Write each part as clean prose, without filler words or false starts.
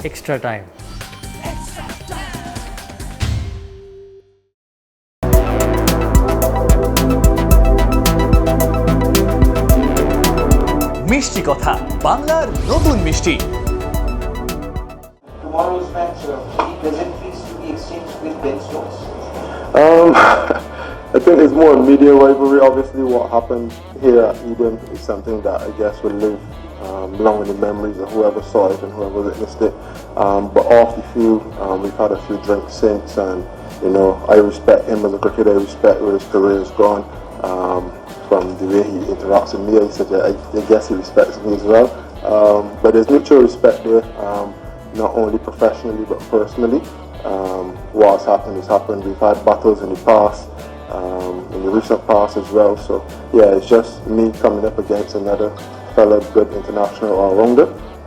extra time. মিষ্টি কথা বাংলার নতুন মিষ্টি। Tomorrow's match, any pleasantries to be exchanged with Ben Stokes? I think it's more a media rivalry. Obviously, what happened here at Eden is something that I guess will live long in the memories of whoever saw it and whoever witnessed it. But off the field, we've had a few drinks since, and you know, I respect him as a cricketer. I respect where his career has gone. From the way he interacts with me, I guess he respects me as well. But there's mutual respect there, not only professionally but personally. What's happened has happened. We've had battles in the past, in the recent past as well. So yeah, it's just me coming up against another fellow good international all-rounder,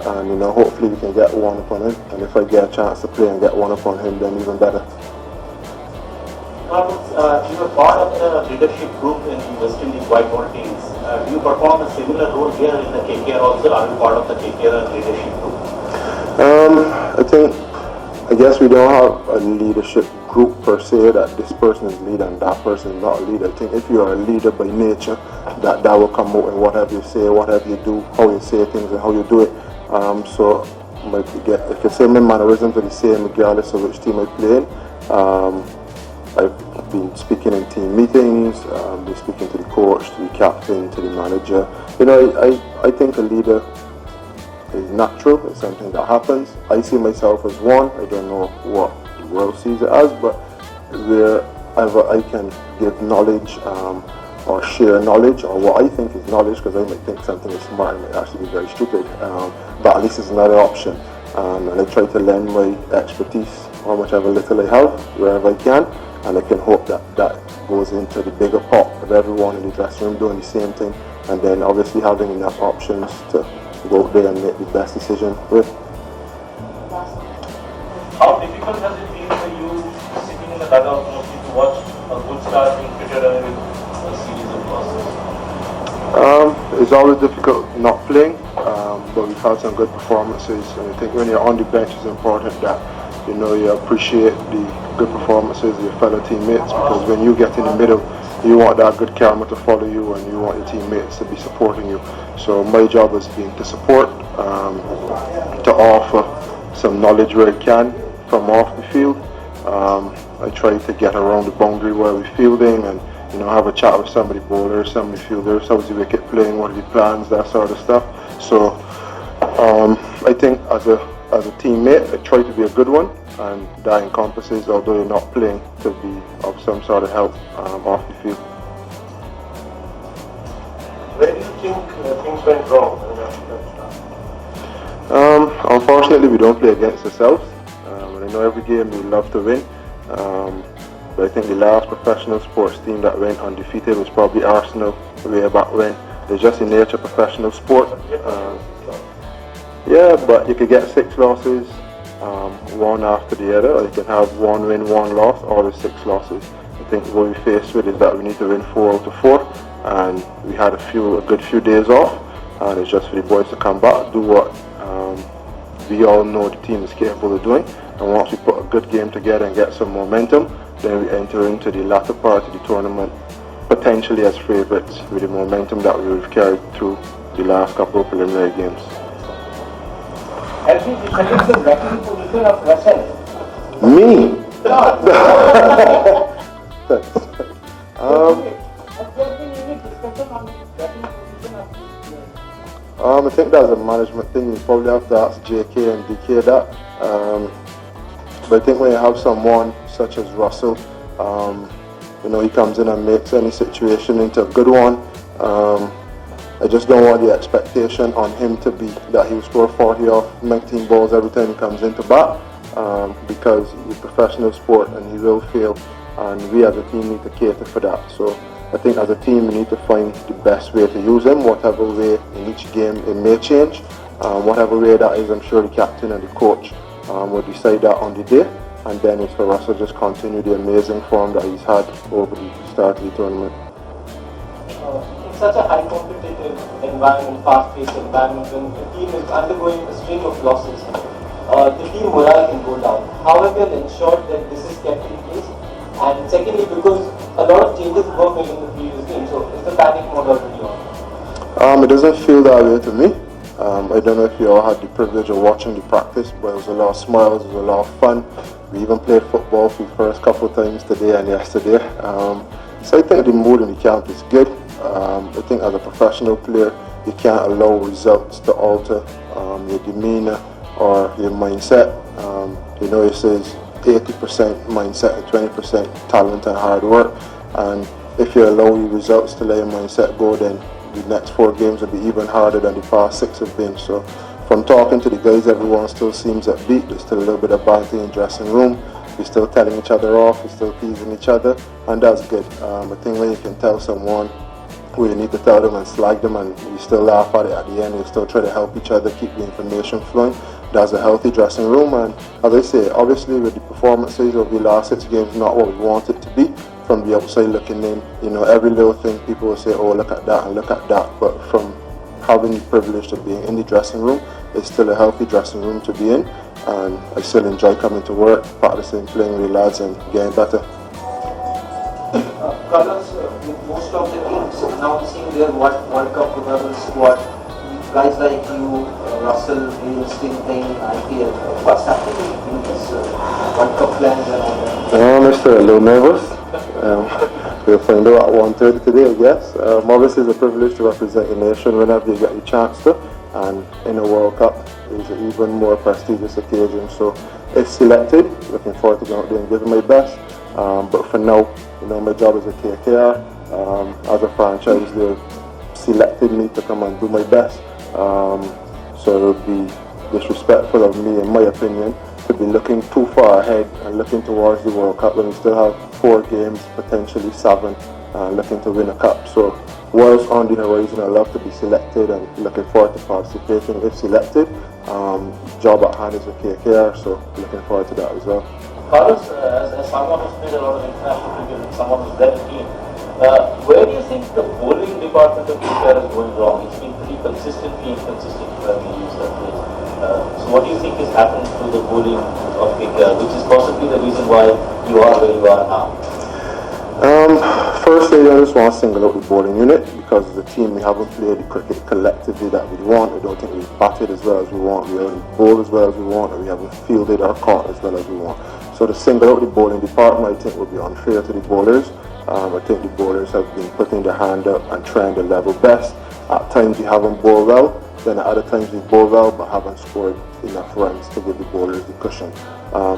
and you know, hopefully we can get one upon him. And if I get a chance to play and get one upon him, then even better. You were part of the leadership group in West Indies white ball teams. Do you perform a similar role here in the KKR also? Are you part of the KKR leadership group? I guess we don't have a leadership group per se that this person is leader and that person is not a leader. I think if you are a leader by nature, that will come out in whatever you say, whatever you do, how you say things and how you do it. So if you say my mannerisms are the same regardless of which team I play in. I've been speaking in team meetings, been speaking to the coach, to the captain, to the manager. You know, I think a leader is natural. It's something that happens. I see myself as one. I don't know what the world sees it as, but wherever I can give knowledge or share knowledge, or what I think is knowledge, because I might think something is smart, it might actually be very stupid, but at least it's another option. And I try to lend my expertise or whichever little I have, wherever I can, and I can hope that goes into the bigger pot of everyone in the dressing room doing the same thing, and then obviously having enough options to go out there and make the best decision with. How difficult has it been for you sitting in the dugout mostly to watch a good star being fitted away with a series of losses? It's always difficult not playing, but we've had some good performances, and I think when you're on the bench it's important that you know you appreciate the good performances of your fellow teammates, because when you get in the middle you want that good karma to follow you and you want your teammates to be supporting you. So my job has been to support, to offer some knowledge where I can from off the field. I try to get around the boundary where we're fielding and you know, have a chat with somebody bowlers, somebody fielders, how's the wicket playing, what are the plans, that sort of stuff. So I think as a teammate, I try to be a good one, and that encompasses, although you're not playing, to be of some sort of help off the field. Where do you think things went wrong? Unfortunately, we don't play against ourselves. And I know every game we love to win. But I think the last professional sports team that went undefeated was probably Arsenal way back when. It's just the nature of professional sport. Yeah, but you could get 6 losses, one after the other, or you can have 1 win, 1 loss, or the 6 losses. I think what we're faced with is that we need to win 4 out of 4, and we had a good few days off, and it's just for the boys to come back, do what we all know the team is capable of doing, and once we put a good game together and get some momentum, then we enter into the latter part of the tournament potentially as favourites with the momentum that we've carried through the last couple of preliminary games. Have you defended the batting position of Russell? Me? Has there been any discussion on the batting position of this player? I think that's a management thing. You probably have to ask JK and DK that. But I think when you have someone such as Russell, you know, he comes in and makes any situation into a good one. I just don't want the expectation on him to be that he will score 40 off 19 balls every time he comes into bat, because he's professional sport and he will fail, and we as a team need to cater for that. So I think as a team we need to find the best way to use him, whatever way in each game it may change. Whatever way that is, I'm sure the captain and the coach will decide that on the day, and then it's for us to just continue the amazing form that he's had over the start of the tournament. In such a high competitive environment, fast-paced environment, when the team is undergoing a string of losses, the rolled out. How have you ensured that this is kept in place? And secondly, because a lot of changes were made in the previous game, so is the panic mode already on? It doesn't feel that way to me. I don't know if you all had the privilege of watching the practice, but it was a lot of smiles, it was a lot of fun. We even played football for the first couple of times today and yesterday. So I think the mood in the camp is good. I think as a professional player, you can't allow results to alter your demeanor or your mindset. It says 80% mindset and 20% talent and hard work. And if you allow your results to let your mindset go, then the next 4 games will be even harder than the past 6 have been. So from talking to the guys, everyone still seems upbeat. There's still a little bit of banter in the dressing room. We're still telling each other off, we're still teasing each other, and that's good. I think when you can tell someone who you need to tell them and slag them and you still laugh at it at the end, you still try to help each other, keep the information flowing, that's a healthy dressing room. And as I say, obviously with the performances of the last 6 games, not what we want it to be. From the outside looking in, every little thing people will say, oh, look at that and look at that. But from having the privilege of being in the dressing room, it's still a healthy dressing room to be in. And I still enjoy coming to work, practicing, playing with the lads and getting better. Carlos, with most of the teams announcing their World Cup tournament squad, guys like you, Russell, Wales still playing in IPL. What's happening in this World Cup plans and all that? I'm still a little nervous. We'll find out at 1:30 today, I guess. Obviously it's a privilege to represent your nation whenever you get the chance to, and in a World Cup is an even more prestigious occasion. So if selected, looking forward to going out there and giving my best. But for now, my job is a KKR. As a franchise, they've selected me to come and do my best. So it would be disrespectful of me, in my opinion, to be looking too far ahead and looking towards the World Cup when we still have 4 games, potentially 7, looking to win a cup. So whilst on the horizon, I love to be selected and looking forward to participating if selected. Job at hand is with KKR, so looking forward to that as well. Carlos, as someone who's played a lot of international cricket and someone who's led a team, where do you think the bowling department of KKR is going wrong? It's been pretty consistently inconsistent when we use that phrase. So what do you think has happened to the bowling of KKR, which is possibly the reason why you are where you are now? Firstly, I just want to single out the bowling unit because as a team we haven't played the cricket collectively that we want. I don't think we've batted as well as we want, we haven't bowled as well as we want, and we haven't fielded our caught as well as we want. So to single out the bowling department I think would be unfair to the bowlers. I think the bowlers have been putting their hand up and trying their level best. At times we haven't bowled well, then at other times we bowl well but haven't scored enough runs to give the bowlers the cushion.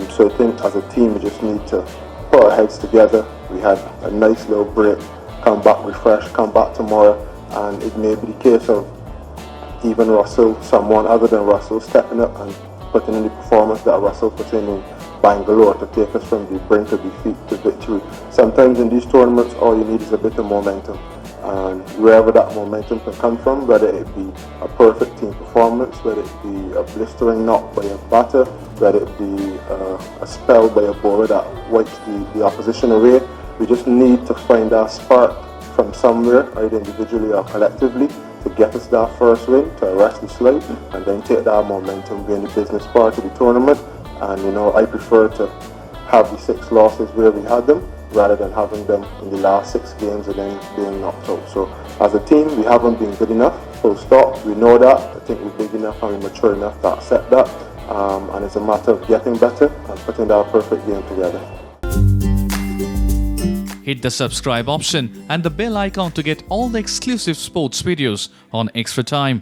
So I think as a team we just need to put our heads together. We had a nice little break, come back refreshed, come back tomorrow, and it may be the case of even Russell, someone other than Russell, stepping up and putting in the performance that Russell put in Bangalore to take us from the brink of defeat to victory. Sometimes in these tournaments all you need is a bit of momentum, and wherever that momentum can come from, whether it be a perfect team performance, whether it be a blistering knock by a batter, whether it be a spell by a bowler that wipes the opposition away, we just need to find our spark from somewhere, either individually or collectively, to get us that first win, to arrest the slide, and then take that momentum, win the business part of the tournament. And I prefer to have the 6 losses where we had them, rather than having them in the last 6 games and then being knocked out. So as a team, we haven't been good enough, full stop. We know that. I think we're big enough and we're mature enough to accept that. And it's a matter of getting better and putting that perfect game together. Hit the subscribe option and the bell icon to get all the exclusive sports videos on Extra Time.